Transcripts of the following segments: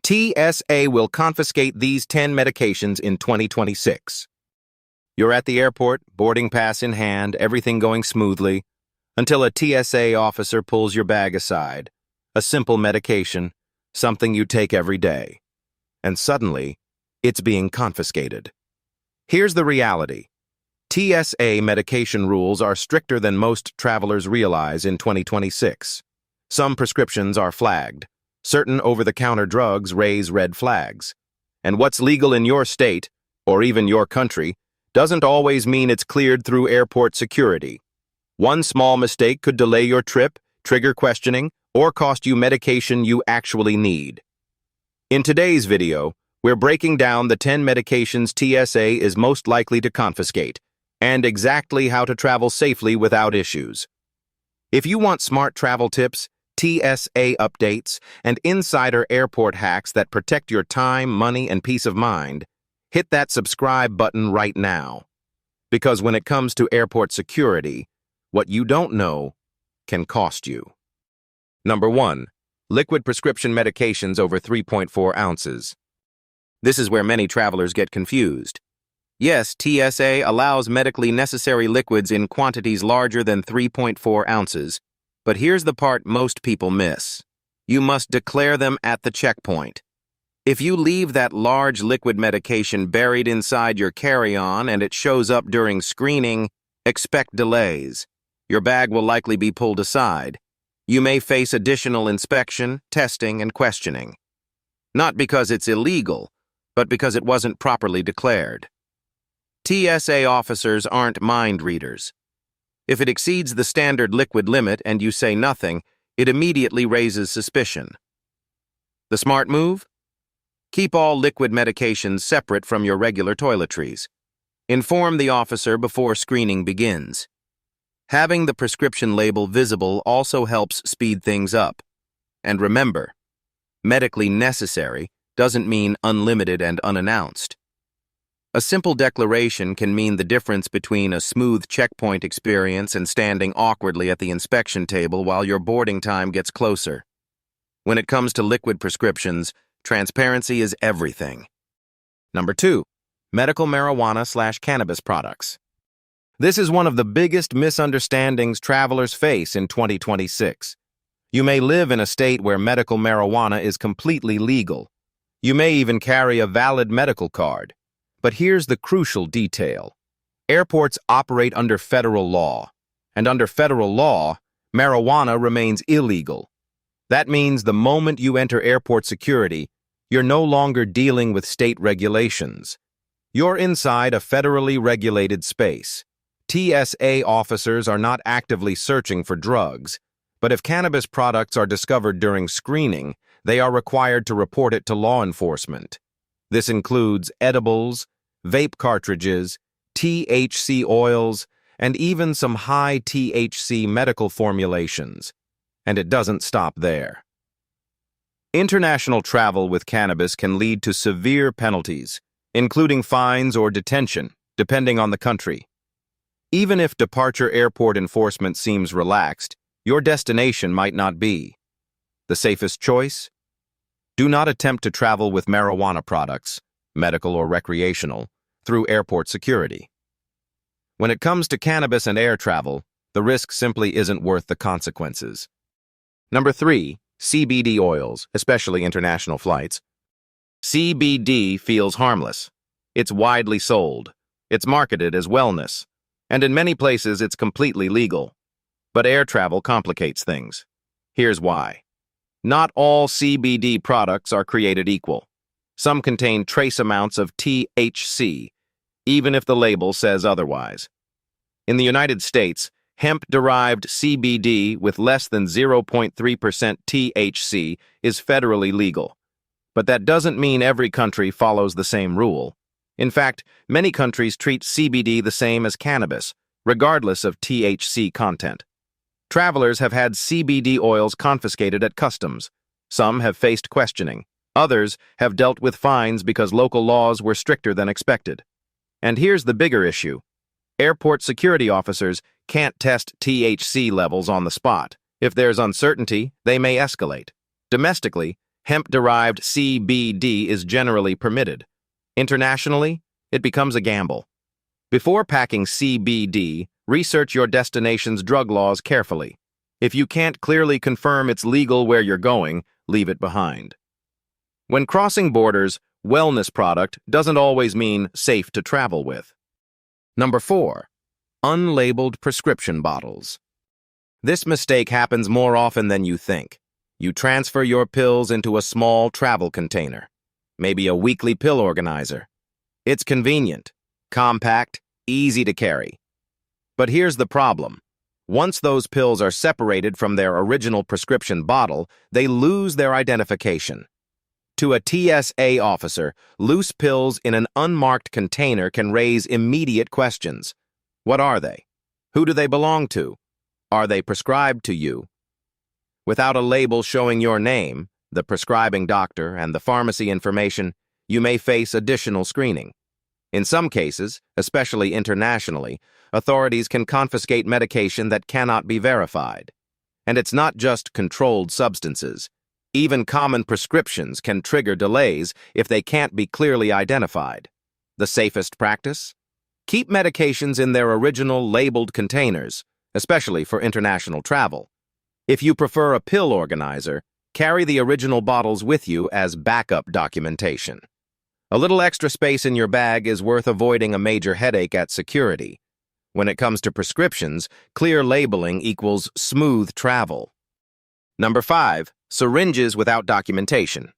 TSA will confiscate these 10 medications in 2026. You're at the airport, boarding pass in hand, everything going smoothly, until a TSA officer pulls your bag aside. A simple medication, something you take every day. And suddenly, it's being confiscated. Here's the reality. TSA medication rules are stricter than most travelers realize in 2026. Some prescriptions are flagged. Certain over-the-counter drugs raise red flags. And what's legal in your state, or even your country, doesn't always mean it's cleared through airport security. One small mistake could delay your trip, trigger questioning, or cost you medication you actually need. In today's video, we're breaking down the 10 medications TSA is most likely to confiscate, and exactly how to travel safely without issues. If you want smart travel tips, TSA updates, and insider airport hacks that protect your time, money, and peace of mind, hit that subscribe button right now. Because when it comes to airport security, what you don't know can cost you. Number 1. Liquid prescription medications over 3.4 ounces. This is where many travelers get confused. Yes, TSA allows medically necessary liquids in quantities larger than 3.4 ounces, but here's the part most people miss. You must declare them at the checkpoint. If you leave that large liquid medication buried inside your carry-on and it shows up during screening, expect delays. Your bag will likely be pulled aside. You may face additional inspection, testing, and questioning. Not because it's illegal, but because it wasn't properly declared. TSA officers aren't mind readers. If it exceeds the standard liquid limit and you say nothing, it immediately raises suspicion. The smart move? Keep all liquid medications separate from your regular toiletries. Inform the officer before screening begins. Having the prescription label visible also helps speed things up. And remember, medically necessary doesn't mean unlimited and unannounced. A simple declaration can mean the difference between a smooth checkpoint experience and standing awkwardly at the inspection table while your boarding time gets closer. When it comes to liquid prescriptions, transparency is everything. Number 2. Medical marijuana/cannabis products. This is one of the biggest misunderstandings travelers face in 2026. You may live in a state where medical marijuana is completely legal. You may even carry a valid medical card. But here's the crucial detail. Airports operate under federal law, and under federal law, marijuana remains illegal. That means the moment you enter airport security, you're no longer dealing with state regulations. You're inside a federally regulated space. TSA officers are not actively searching for drugs, but if cannabis products are discovered during screening, they are required to report it to law enforcement. This includes edibles, vape cartridges, THC oils, and even some high THC medical formulations. And it doesn't stop there. International travel with cannabis can lead to severe penalties, including fines or detention, depending on the country. Even if departure airport enforcement seems relaxed, your destination might not be. The safest choice? Do not attempt to travel with marijuana products, medical or recreational, through airport security. When it comes to cannabis and air travel, the risk simply isn't worth the consequences. Number 3. CBD oils, especially international flights. CBD feels harmless. It's widely sold. It's marketed as wellness. And in many places, it's completely legal. But air travel complicates things. Here's why. Not all CBD products are created equal. Some contain trace amounts of THC, even if the label says otherwise. In the United States, hemp-derived CBD with less than 0.3% THC is federally legal. But that doesn't mean every country follows the same rule. In fact, many countries treat CBD the same as cannabis, regardless of THC content. Travelers have had CBD oils confiscated at customs. Some have faced questioning. Others have dealt with fines because local laws were stricter than expected. And here's the bigger issue. Airport security officers can't test THC levels on the spot. If there's uncertainty, they may escalate. Domestically, Hemp-derived CBD is generally permitted. Internationally, it becomes a gamble. Before packing CBD, research your destination's drug laws carefully. If you can't clearly confirm it's legal where you're going, leave it behind. When crossing borders, wellness product doesn't always mean safe to travel with. Number 4. Unlabeled prescription bottles. This mistake happens more often than you think. You transfer your pills into a small travel container, maybe a weekly pill organizer. It's convenient, compact, easy to carry. But here's the problem. Once those pills are separated from their original prescription bottle, they lose their identification. To a TSA officer, loose pills in an unmarked container can raise immediate questions. What are they? Who do they belong to? Are they prescribed to you? Without a label showing your name, the prescribing doctor, and the pharmacy information, you may face additional screening. In some cases, especially internationally, authorities can confiscate medication that cannot be verified. And it's not just controlled substances. Even common prescriptions can trigger delays if they can't be clearly identified. The safest practice? Keep medications in their original labeled containers, especially for international travel. If you prefer a pill organizer, carry the original bottles with you as backup documentation. A little extra space in your bag is worth avoiding a major headache at security. When it comes to prescriptions, clear labeling equals smooth travel. Number 5. Syringes without documentation.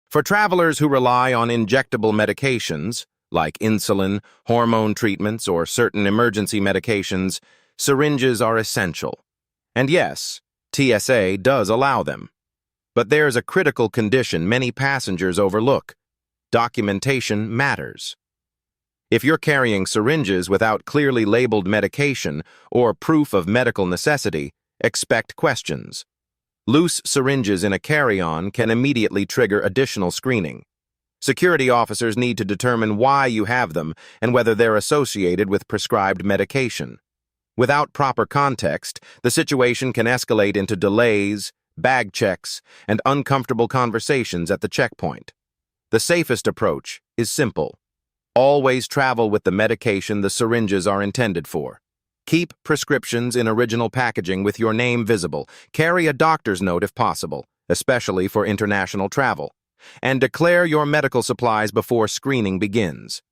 For travelers who rely on injectable medications, like insulin, hormone treatments, or certain emergency medications, syringes are essential. And yes, TSA does allow them. But there's a critical condition many passengers overlook. Documentation matters. If you're carrying syringes without clearly labeled medication or proof of medical necessity, expect questions. Loose syringes in a carry-on can immediately trigger additional screening. Security officers need to determine why you have them and whether they're associated with prescribed medication. Without proper context, the situation can escalate into delays, bag checks, and uncomfortable conversations at the checkpoint. The safest approach is simple. Always travel with the medication the syringes are intended for. Keep prescriptions in original packaging with your name visible. Carry a doctor's note if possible, especially for international travel. And declare your medical supplies before screening begins.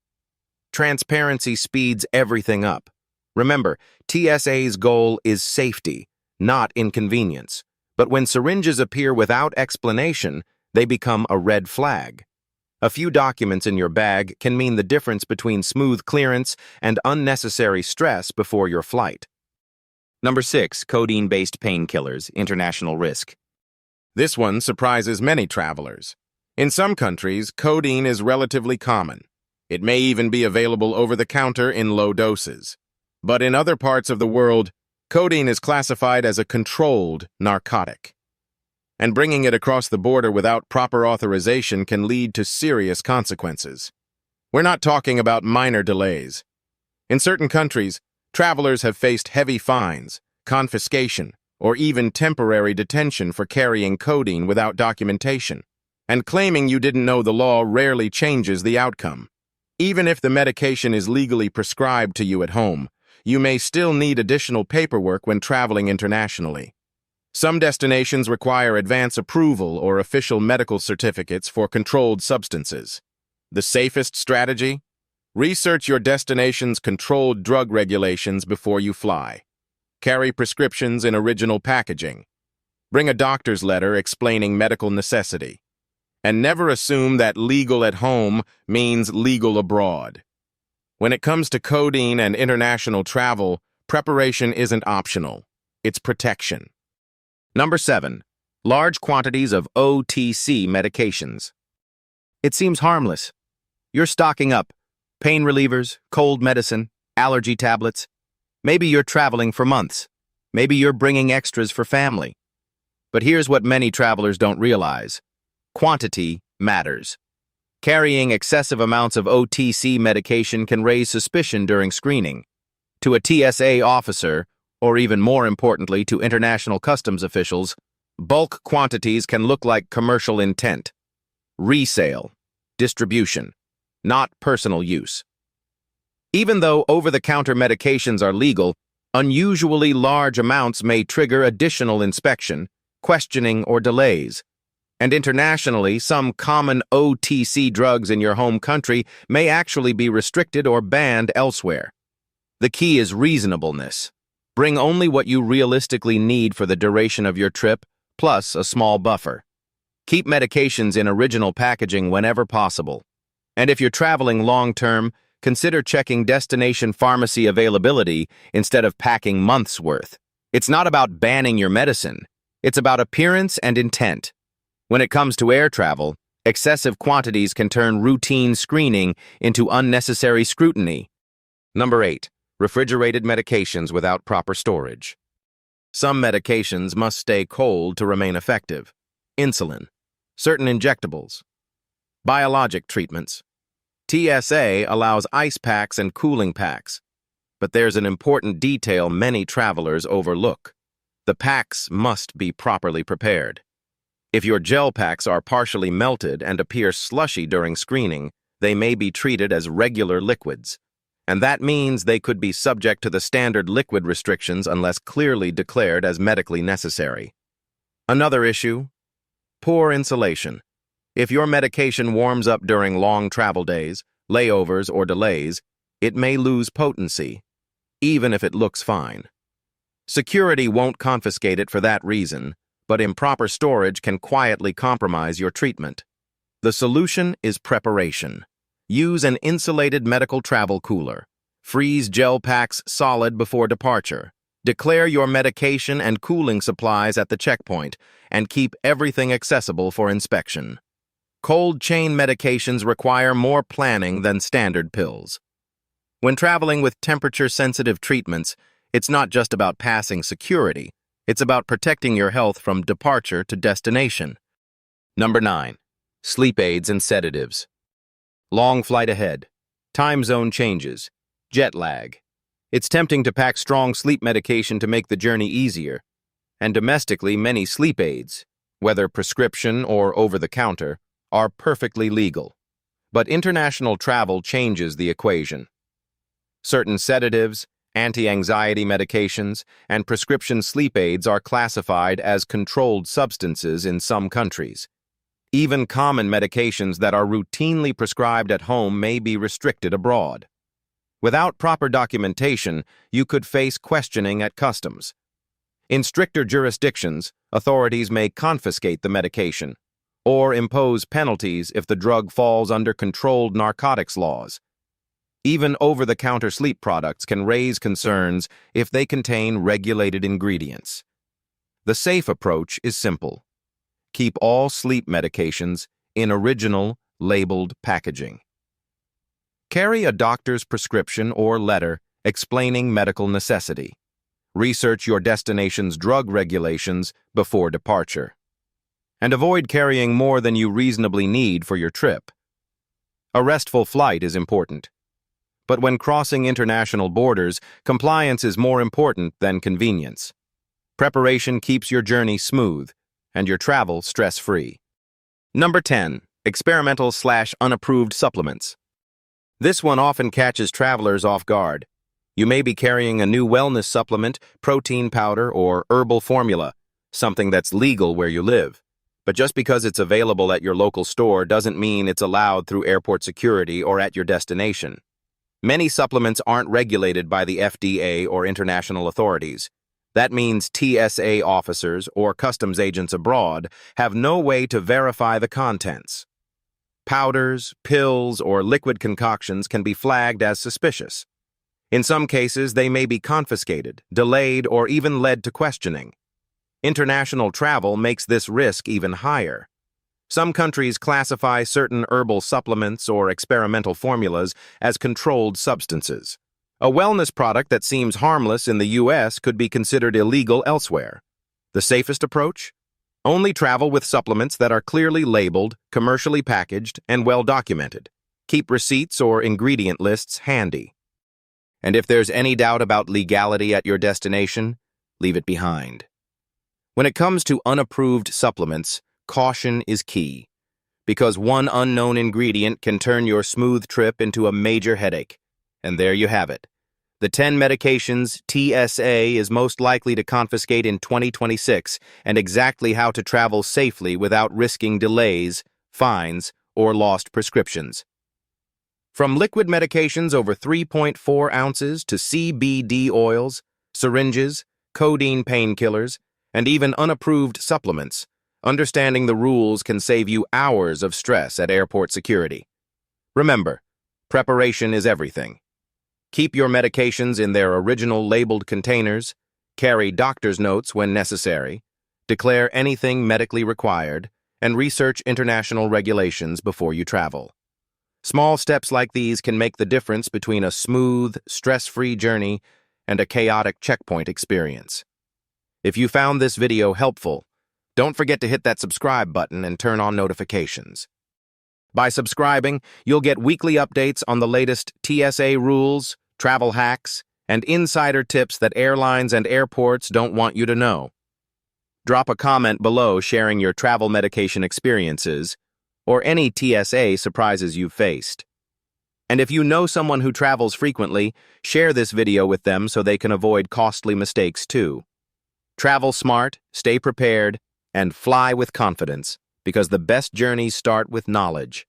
Transparency speeds everything up. Remember, TSA's goal is safety, not inconvenience. But when syringes appear without explanation, they become a red flag. A few documents in your bag can mean the difference between smooth clearance and unnecessary stress before your flight. Number 6. Codeine-based painkillers, international risk. This one surprises many travelers. In some countries, codeine is relatively common. It may even be available over the counter in low doses. But in other parts of the world, codeine is classified as a controlled narcotic. And bringing it across the border without proper authorization can lead to serious consequences. We're not talking about minor delays. In certain countries, travelers have faced heavy fines, confiscation, or even temporary detention for carrying codeine without documentation. And claiming you didn't know the law rarely changes the outcome. Even if the medication is legally prescribed to you at home, you may still need additional paperwork when traveling internationally. Some destinations require advance approval or official medical certificates for controlled substances. The safest strategy? Research your destination's controlled drug regulations before you fly. Carry prescriptions in original packaging. Bring a doctor's letter explaining medical necessity. And never assume that legal at home means legal abroad. When it comes to codeine and international travel, preparation isn't optional. It's protection. Number 7. Large quantities of OTC medications. It seems harmless. You're stocking up. Pain relievers, cold medicine, allergy tablets. Maybe you're traveling for months. Maybe you're bringing extras for family. But here's what many travelers don't realize. Quantity matters. Carrying excessive amounts of OTC medication can raise suspicion during screening. To a TSA officer, or even more importantly to international customs officials, Bulk quantities can look like commercial intent, resale, distribution, not personal use. Even though over-the-counter medications are legal, unusually large amounts may trigger additional inspection, questioning, or delays. And internationally, some common OTC drugs in your home country may actually be restricted or banned elsewhere. The key is reasonableness. Bring only what you realistically need for the duration of your trip, plus a small buffer. Keep medications in original packaging whenever possible. And if you're traveling long-term, consider checking destination pharmacy availability instead of packing months' worth. It's not about banning your medicine. It's about appearance and intent. When it comes to air travel, excessive quantities can turn routine screening into unnecessary scrutiny. Number 8. Refrigerated medications without proper storage. Some medications must stay cold to remain effective. Insulin, certain injectables, biologic treatments. TSA allows ice packs and cooling packs, but there's an important detail many travelers overlook. The packs must be properly prepared. If your gel packs are partially melted and appear slushy during screening, they may be treated as regular liquids, and that means they could be subject to the standard liquid restrictions unless clearly declared as medically necessary. Another issue: poor insulation. If your medication warms up during long travel days, layovers, or delays, it may lose potency, even if it looks fine. Security won't confiscate it for that reason, but improper storage can quietly compromise your treatment. The solution is preparation. Use an insulated medical travel cooler. Freeze gel packs solid before departure. Declare your medication and cooling supplies at the checkpoint, and keep everything accessible for inspection. Cold chain medications require more planning than standard pills. When traveling with temperature-sensitive treatments, it's not just about passing security, it's about protecting your health from departure to destination. Number 9. Sleep aids and sedatives. Long flight ahead, time zone changes, jet lag. It's tempting to pack strong sleep medication to make the journey easier. And domestically, many sleep aids, whether prescription or over-the-counter, are perfectly legal. But international travel changes the equation. Certain sedatives, anti-anxiety medications, and prescription sleep aids are classified as controlled substances in some countries. Even common medications that are routinely prescribed at home may be restricted abroad. Without proper documentation, you could face questioning at customs. In stricter jurisdictions, authorities may confiscate the medication or impose penalties if the drug falls under controlled narcotics laws. Even over-the-counter sleep products can raise concerns if they contain regulated ingredients. The safe approach is simple. Keep all sleep medications in original, labeled packaging. Carry a doctor's prescription or letter explaining medical necessity. Research your destination's drug regulations before departure. And avoid carrying more than you reasonably need for your trip. A restful flight is important. But when crossing international borders, compliance is more important than convenience. Preparation keeps your journey smooth and your travel stress-free. Number 10. Experimental/unapproved supplements. This one often catches travelers off guard. You may be carrying a new wellness supplement, protein powder, or herbal formula, something that's legal where you live. But just because it's available at your local store doesn't mean it's allowed through airport security or at your destination. Many supplements aren't regulated by the FDA or international authorities. That means TSA officers or customs agents abroad have no way to verify the contents. Powders, pills, or liquid concoctions can be flagged as suspicious. In some cases, they may be confiscated, delayed, or even led to questioning. International travel makes this risk even higher. Some countries classify certain herbal supplements or experimental formulas as controlled substances. A wellness product that seems harmless in the U.S. could be considered illegal elsewhere. The safest approach? Only travel with supplements that are clearly labeled, commercially packaged, and well documented. Keep receipts or ingredient lists handy. And if there's any doubt about legality at your destination, leave it behind. When it comes to unapproved supplements, caution is key, because one unknown ingredient can turn your smooth trip into a major headache. And there you have it. The 10 medications TSA is most likely to confiscate in 2026, and exactly how to travel safely without risking delays, fines, or lost prescriptions. From liquid medications over 3.4 ounces to CBD oils, syringes, codeine painkillers, and even unapproved supplements, understanding the rules can save you hours of stress at airport security. Remember, preparation is everything. Keep your medications in their original labeled containers, carry doctor's notes when necessary, declare anything medically required, and research international regulations before you travel. Small steps like these can make the difference between a smooth, stress-free journey and a chaotic checkpoint experience. If you found this video helpful, don't forget to hit that subscribe button and turn on notifications. By subscribing, you'll get weekly updates on the latest TSA rules, travel hacks, and insider tips that airlines and airports don't want you to know. Drop a comment below sharing your travel medication experiences or any TSA surprises you've faced. And if you know someone who travels frequently, share this video with them so they can avoid costly mistakes too. Travel smart, stay prepared, and fly with confidence, because the best journeys start with knowledge.